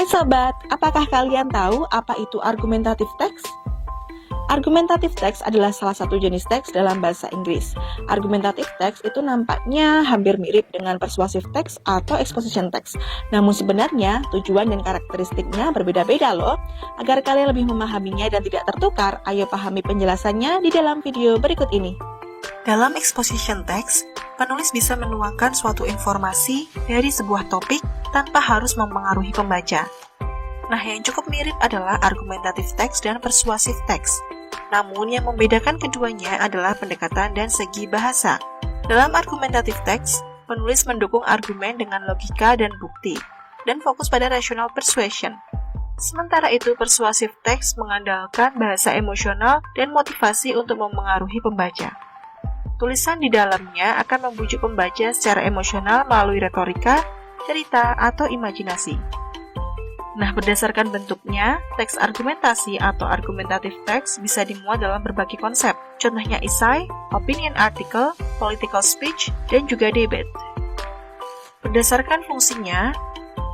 Hai sobat, apakah kalian tahu apa itu argumentative text? Argumentative text adalah salah satu jenis teks dalam bahasa Inggris. Argumentative text itu nampaknya hampir mirip dengan persuasive text atau exposition text. Namun sebenarnya tujuan dan karakteristiknya berbeda-beda loh. Agar kalian lebih memahaminya dan tidak tertukar, ayo pahami penjelasannya di dalam video berikut ini. Dalam exposition text, penulis bisa menuangkan suatu informasi dari sebuah topik tanpa harus mempengaruhi pembaca. Nah, yang cukup mirip adalah argumentative text dan persuasive text. Namun, yang membedakan keduanya adalah pendekatan dan segi bahasa. Dalam argumentative text, penulis mendukung argumen dengan logika dan bukti, dan fokus pada rational persuasion. Sementara itu, persuasive text mengandalkan bahasa emosional dan motivasi untuk mempengaruhi pembaca. Tulisan di dalamnya akan membujuk pembaca secara emosional melalui retorika, cerita, atau imajinasi. Nah, berdasarkan bentuknya, teks argumentasi atau argumentative text bisa dimuat dalam berbagai konsep. Contohnya esai, opinion article, political speech, dan juga debate. Berdasarkan fungsinya,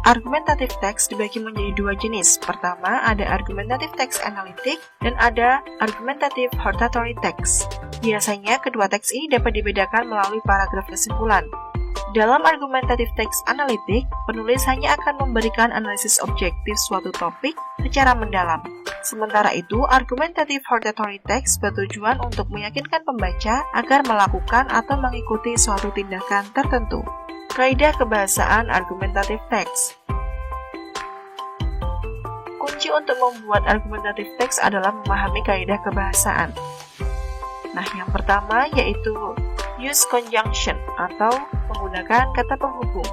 argumentative text dibagi menjadi dua jenis. Pertama, ada argumentative text analytic dan ada argumentative hortatory text. Biasanya, kedua teks ini dapat dibedakan melalui paragraf kesimpulan. Dalam argumentative text analytic, penulis hanya akan memberikan analisis objektif suatu topik secara mendalam. Sementara itu, argumentative hortatory text bertujuan untuk meyakinkan pembaca agar melakukan atau mengikuti suatu tindakan tertentu. Kaidah kebahasaan argumentative text. Kunci untuk membuat argumentative text adalah memahami kaidah kebahasaan. Nah, yang pertama yaitu use conjunction atau menggunakan kata penghubung.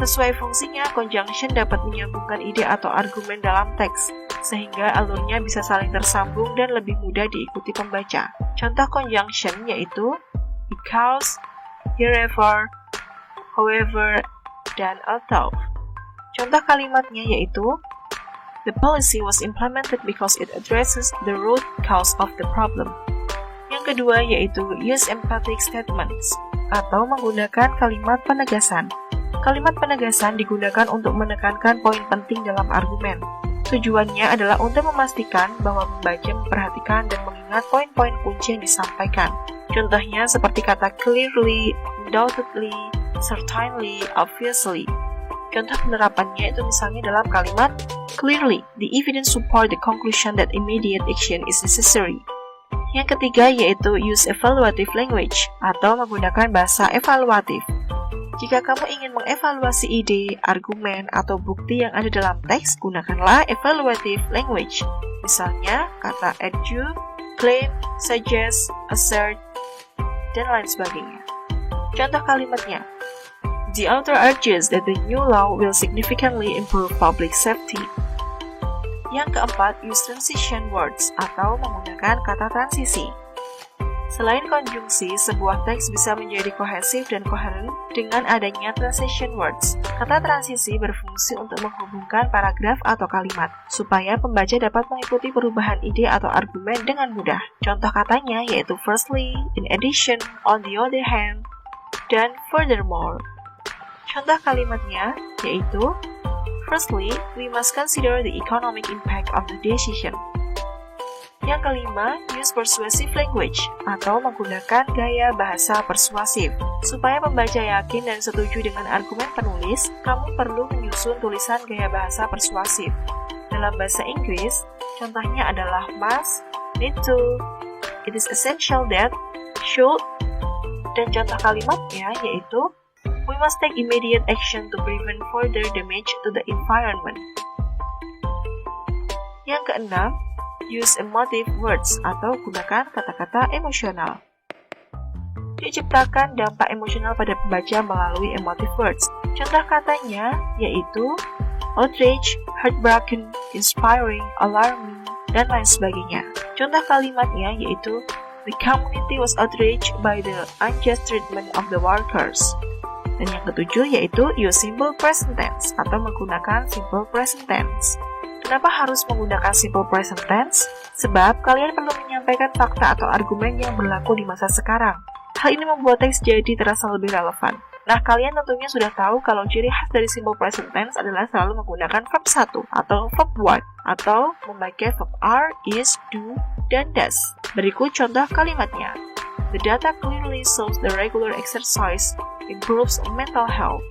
Sesuai fungsinya, conjunction dapat menyambungkan ide atau argumen dalam teks, sehingga alurnya bisa saling tersambung dan lebih mudah diikuti pembaca. Contoh conjunction yaitu because, herever, however, dan although. Contoh kalimatnya yaitu the policy was implemented because it addresses the root cause of the problem. Yang kedua yaitu use emphatic statements atau menggunakan kalimat penegasan. Kalimat penegasan digunakan untuk menekankan poin penting dalam argumen. Tujuannya adalah untuk memastikan bahwa pembaca memperhatikan dan mengingat poin-poin kunci yang disampaikan. Contohnya seperti kata clearly, undoubtedly, certainly, obviously. Contoh penerapannya itu misalnya dalam kalimat clearly, the evidence support the conclusion that immediate action is necessary. Yang ketiga yaitu use evaluative language atau menggunakan bahasa evaluatif. Jika kamu ingin mengevaluasi ide, argumen, atau bukti yang ada dalam teks, gunakanlah evaluative language. Misalnya kata argue, claim, suggest, assert, dan lain sebagainya. Contoh kalimatnya, the author argues that the new law will significantly improve public safety. Yang keempat, use transition words atau menggunakan kata transisi. Selain konjungsi, sebuah teks bisa menjadi kohesif dan koheren dengan adanya transition words. Kata transisi berfungsi untuk menghubungkan paragraf atau kalimat, supaya pembaca dapat mengikuti perubahan ide atau argumen dengan mudah. Contoh katanya yaitu firstly, in addition, on the other hand, dan furthermore. Contoh kalimatnya yaitu firstly, we must consider the economic impact of the decision. Yang kelima, use persuasive language atau menggunakan gaya bahasa persuasif. Supaya pembaca yakin dan setuju dengan argumen penulis, kamu perlu menyusun tulisan gaya bahasa persuasif. Dalam bahasa Inggris, contohnya adalah must, need to, it is essential that, should, dan contoh kalimatnya yaitu we must take immediate action to prevent further damage to the environment. Yang keenam, use emotive words atau gunakan kata-kata emosional. Diciptakan dampak emosional pada pembaca melalui emotive words. Contoh katanya yaitu outrage, heartbroken, inspiring, alarming, dan lain sebagainya. Contoh kalimatnya yaitu the community was outraged by the unjust treatment of the workers. Dan yang ketujuh yaitu use simple present tense atau menggunakan simple present tense. Kenapa harus menggunakan simple present tense? Sebab kalian perlu menyampaikan fakta atau argumen yang berlaku di masa sekarang. Hal ini membuat teks jadi terasa lebih relevan. Nah, kalian tentunya sudah tahu kalau ciri khas dari simple present tense adalah selalu menggunakan verb 1 atau verb 1 atau memakai verb are, is, do, dan does. Berikut contoh kalimatnya. The data clearly shows the regular exercise improves mental health.